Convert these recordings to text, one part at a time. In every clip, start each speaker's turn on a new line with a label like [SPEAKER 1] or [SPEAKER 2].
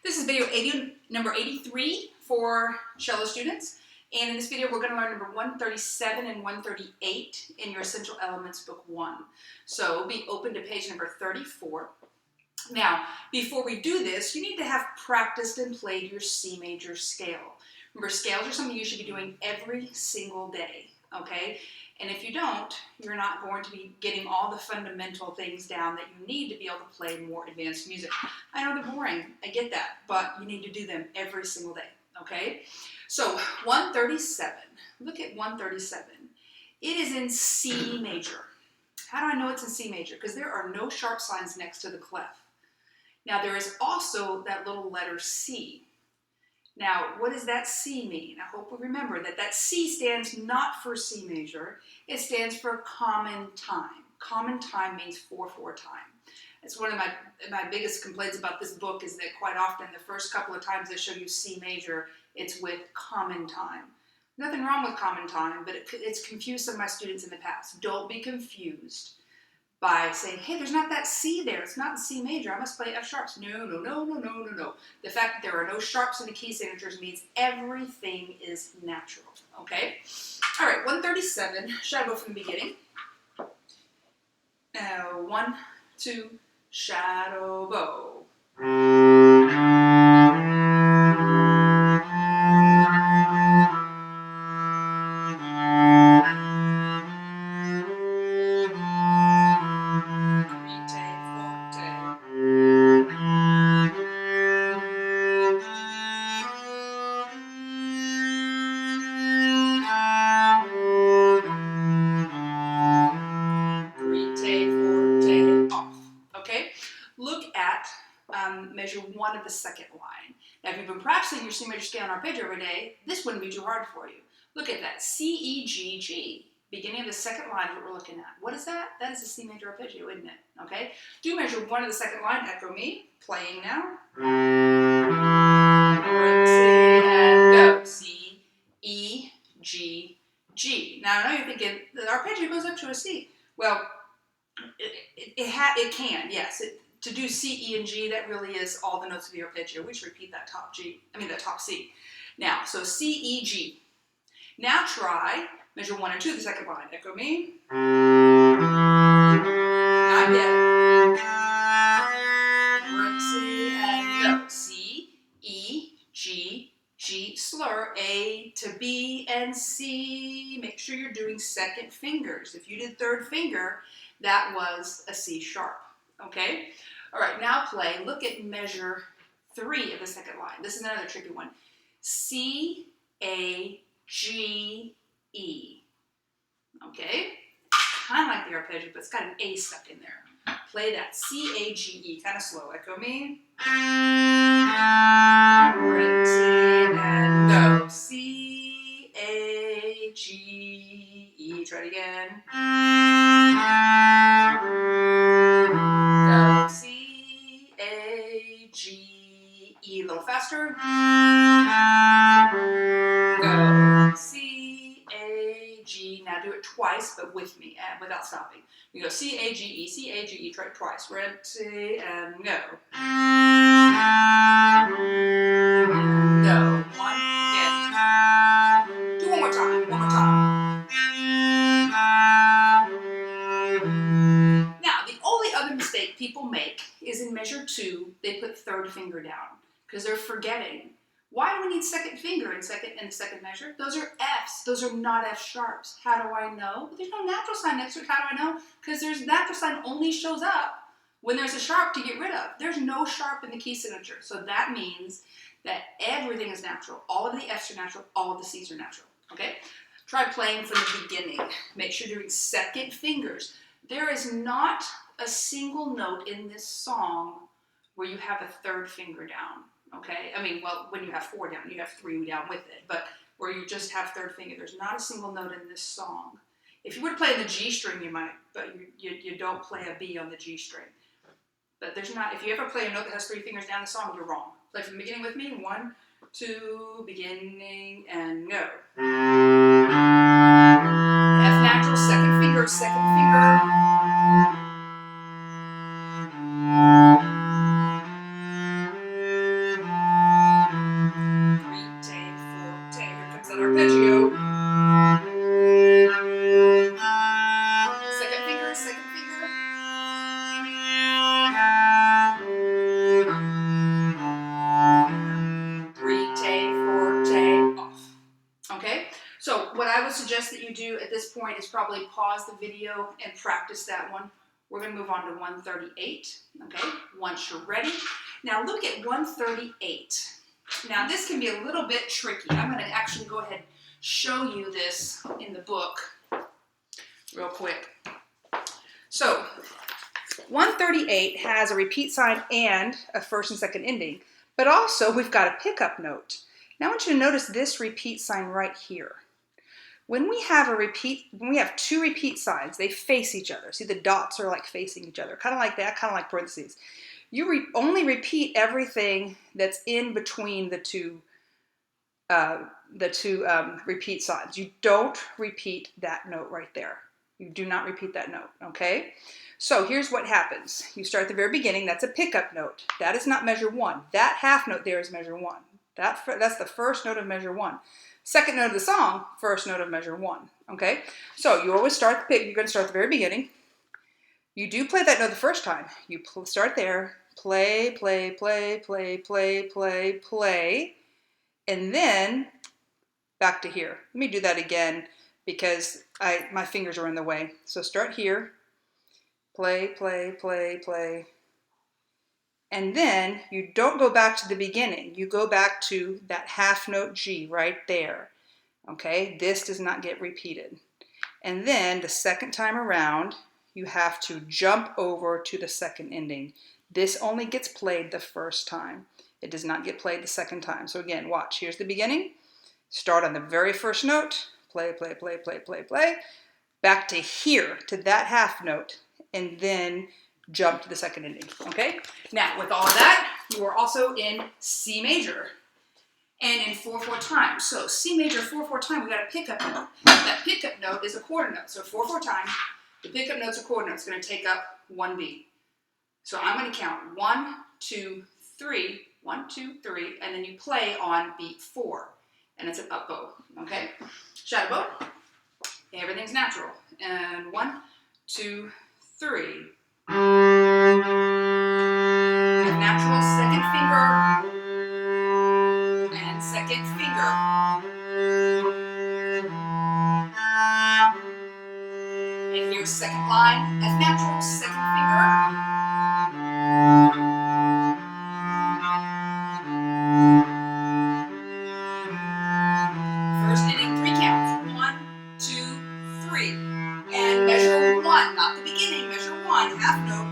[SPEAKER 1] This is video number 83 for cello students. And in this video, we're going to learn number 137 and 138 in your Essential Elements Book 1. So be open to page number 34. Now, before we do this, you need to have practiced and played your C major scale. Remember, scales are something you should be doing every single day, okay? And if you don't, you're not going to be getting all the fundamental things down that you need to be able to play more advanced music. I know they're boring, I get that, but you need to do them every single day, okay? So 137, look at 137. It is in C major. How do I know it's in C major? Because there are no sharp signs next to the clef. Now there is also that little letter C. Now, what does that C mean? I hope we remember that that C stands not for C major. It stands for common time. Common time means 4/4 time. It's one of my biggest complaints about this book is that quite often the first couple of times they show you C major, it's with common time. Nothing wrong with common time, but it's confused some of my students in the past. Don't be confused by saying, hey, there's not that C there. It's not in C major. I must play F sharps. No. The fact that there are no sharps in the key signatures means everything is natural, okay? All right, 137. Should I go from the beginning? 1, 2, shadow bow. Look at measure 1 of the second line. Now, if you've been practicing your C major scale and arpeggio every day, this wouldn't be too hard for you. Look at that, C, E, G, G. Beginning of the second line is what we're looking at. What is that? That is a C major arpeggio, isn't it? Okay. Do measure 1 of the second line, echo me. Playing now. And go. C, E, G, G. Now, I know you're thinking, the arpeggio goes up to a C. Well, it can, yes. To do C, E, and G, that really is all the notes of the arpeggio. We should repeat that top that top C. Now, so C, E, G. Now try measure 1 and 2 of the second line. Echo me. Not yet. C and go. C, E, G, G, slur, A to B and C. Make sure you're doing second fingers. If you did third finger, that was a C sharp, okay? All right, now play. Look at measure 3 of the second line. This is another tricky one. C, A, G, E, okay? Kind of like the arpeggio, but it's got an A stuck in there. Play that, C, A, G, E, kind of slow. Echo me. Right, and go. C, A, G, E. Try it again. Go. C, A, G, E. A little faster. Go. C, A, G. Now do it twice, but with me, without stopping. You go C, A, G, E, C, A, G, E. Try it twice. Ready, and go. Go. 1, again. Do one more time. Now, the only other mistake people make is in measure 2, they put third finger down because they're forgetting. Why do we need second finger in the second measure? Those are Fs. Those are not F sharps. How do I know? But there's no natural sign next to it. How do I know? Because there's natural sign only shows up when there's a sharp to get rid of. There's no sharp in the key signature. So that means that everything is natural. All of the Fs are natural. All of the Cs are natural. Okay? Try playing from the beginning. Make sure you're doing second fingers. There is not a single note in this song where you have a third finger down. Okay, I mean, well, when you have 4 down, you have 3 down with it, but where you just have third finger, there's not a single note in this song. If you were to play the G string, you might, but you don't play a B on the G string. But there's not, if you ever play a note that has 3 fingers down the song, you're wrong. Play from the beginning with me. 1, 2, beginning, and go. F natural, second finger, second finger. would suggest that you do at this point is probably pause the video and practice that one. We're going to move on to 138, okay? Once you're ready. Now look at 138. Now this can be a little bit tricky. I'm going to actually go ahead and show you this in the book real quick. So 138 has a repeat sign and a first and second ending, but also we've got a pickup note. Now I want you to notice this repeat sign right here. When we have two repeat signs, they face each other. See, the dots are like facing each other, kind of like that, kind of like parentheses. You only repeat everything that's in between the two repeat signs. You don't repeat that note right there. You do not repeat that note, okay? So here's what happens. You start at the very beginning. That's a pickup note. That is not measure 1. That half note there is measure 1. That's the first note of measure 1. Second note of the song, first note of measure 1, okay? So you always start you're going to start at the very beginning. You do play that note the first time. You start there, play, play, play, play, play, play, play, and then back to here. Let me do that again because my fingers are in the way. So start here, play, play, play, play, and then you don't go back to the beginning. You go back to that half note G right there. Okay, this does not get repeated. And then the second time around, you have to jump over to the second ending. This only gets played the first time. It does not get played the second time. So again, watch. Here's the beginning. Start on the very first note. Play, play, play, play, play, play. Back to here, to that half note, and then jump to the second ending, okay? Now, with all of that, you are also in C major and in 4/4 time. So C major 4/4 time, we got a pickup note. That pickup note is a quarter note. So 4/4 time, the pickup note's a quarter note. It's going to take up one beat. So I'm going to count 1, 2, 3, 1, 2, 3, and then you play on beat 4, and it's an up bow, okay? Shadow bow, everything's natural. And 1, 2, 3. And natural second finger and second finger. And here's second line, F natural, second finger. First ending, 3 counts. 1, 2, 3. And measure 1, not the beginning, measure 1, half note.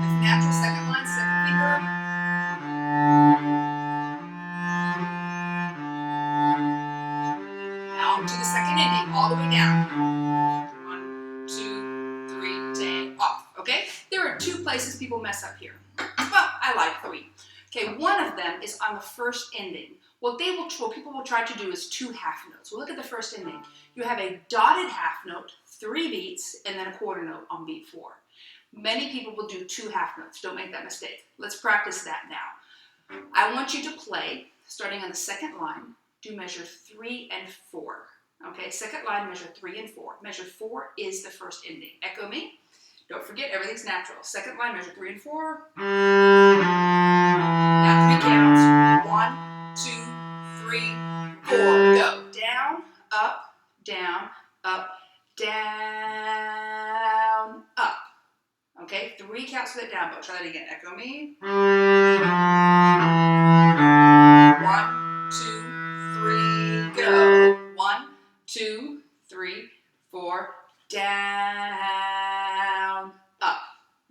[SPEAKER 1] F natural, second line, second finger. Now to the second ending, all the way down. 1, 2, 3, 10, off, okay? There are 2 places people mess up here. Well, I like 3. Okay, one of them is on the first ending. What people will try to do is 2 half notes. Well, look at the first ending. You have a dotted half note, 3 beats, and then a quarter note on beat 4. Many people will do 2 half notes. Don't make that mistake. Let's practice that now. I want you to play, starting on the second line, do measure 3 and 4. Okay, second line, measure 3 and 4. Measure 4 is the first ending. Echo me. Don't forget, everything's natural. Second line, measure 3 and 4. Now 3 counts. 1, 2, 3, 4. Go. Down, up, down, up, down, up. Okay, 3 counts for that down bow. Try that again. Echo me. 1, 2, 3, go. 1, 2, 3, 4, down, up.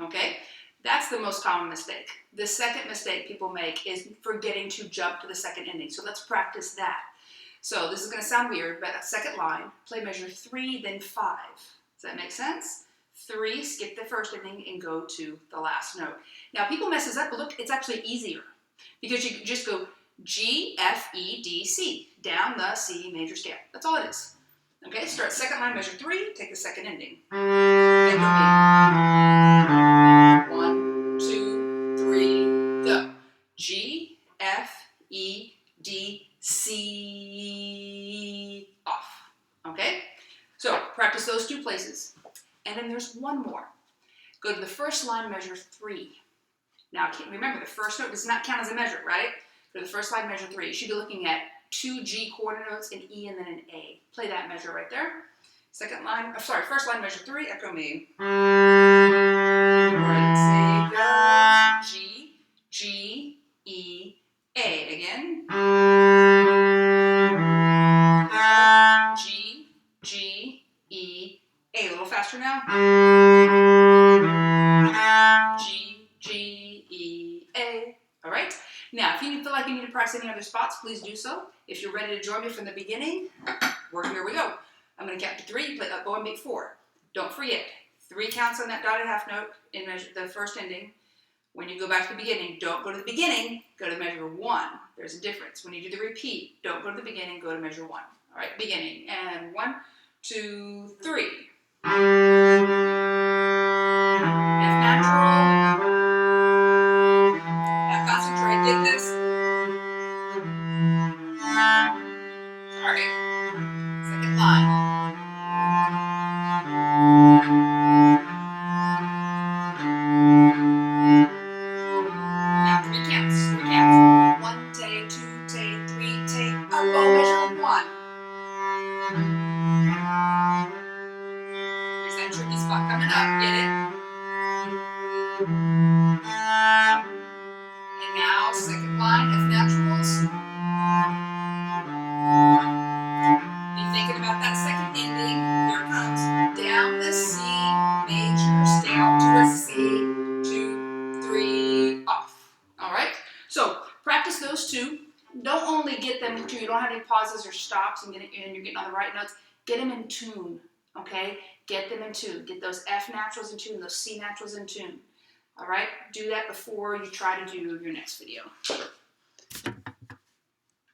[SPEAKER 1] Okay, that's the most common mistake. The second mistake people make is forgetting to jump to the second ending. So let's practice that. So this is going to sound weird, but a second line, play measure 3, then 5. Does that make sense? 3, skip the first ending and go to the last note. Now people mess this up, but look, it's actually easier because you can just go G, F, E, D, C, down the C major scale. That's all it is. Okay, start second line, measure 3, take the second ending. And go B. 1, 2, 3, go. G, F, E, D, C, off. Okay, so practice those 2 places. And then there's one more. Go to the first line, measure 3. Now, remember, the first note does not count as a measure, right? Go to the first line, measure 3. You should be looking at 2 G quarter notes, an E, and then an A. Play that measure right there. Second line, first line, measure 3, echo me. Right, say go, G, G, E, A. Again. G, G, E, A. A little faster now. G, G, E, A. All right. Now, if you feel like you need to practice any other spots, please do so. If you're ready to join me from the beginning, here we go. I'm going to count to 3, play up, go, and beat 4. Don't forget, 3 counts on that dotted half note in measure, the first ending. When you go back to the beginning, don't go to the beginning, go to measure 1. There's a difference. When you do the repeat, don't go to the beginning, go to measure 1. All right, beginning. And 1, 2, 3. F natural. Now concentrate, get this. Sorry. Second line. Now 3 counts, 3 counts. 1, take, 2, take, 3, take, up, bow, measure 1. Here's that tricky spot coming up, get it? And now, second line, F naturals. Be thinking about that second ending. Here it comes. Down the C major, stay out to a C, 2, 3, off. All right? So, practice those 2. Don't only get them to, you don't have any pauses or stops and you're getting on the right notes. Get them in tune, okay? Get them in tune. Get those F naturals in tune, those C naturals in tune. All right? Do that before you try to do your next video.